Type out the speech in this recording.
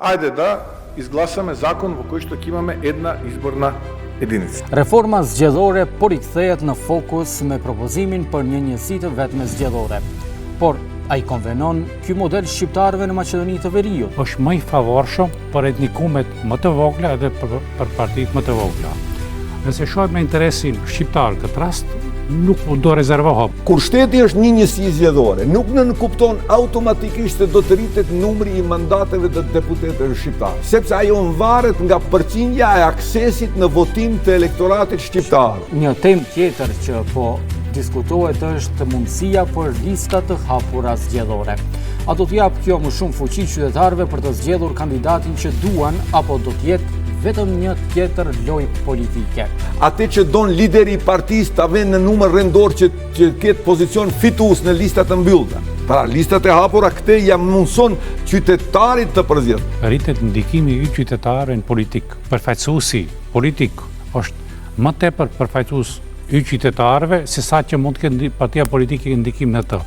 Ajde da izglasame zakon po koji što imame jedna izborna jedinica. Reforma zgjedhore po rikthehet në fokus me propozimin për një njësi të vetme zgjedhore. Por ai konvenon ky model shqiptarëve në Maqedoni të Veriut. Është më i favorshëm për etnikumet më të vogla edhe për partitë më të vogla. Nëse shohim me interesin shqiptar këtë rast, nuk do rezervohet. Kur shteti është një njësi zgjedhore, nuk nënkupton automatikisht se do të rritet numri i mandateve të deputetëve shqiptar, sepse ajo varet nga përqindja e aksesit në votim të elektoratit shqiptar. Një temë tjetër që po diskutohet është mundësia për lista të hapura zgjedhore. A do të jap kjo më shumë fuqi qytetarëve për të zgjedhur kandidatin që duan apo do të jetë vetëm një tjetër lojë politike? Atë që don lideri i partisë ta vënë në numër rëndor që ketë pozicion fitues në listat të mbyllura. Pra listat e hapura këtë ja mundson qytetarit të përzgjedh. Rritet ndikimi i qytetarëve në politik. Përfaqësuesi politik është më tepër përfaqësues i qytetarëve se sa që mund të ketë partia politike ndikim në të.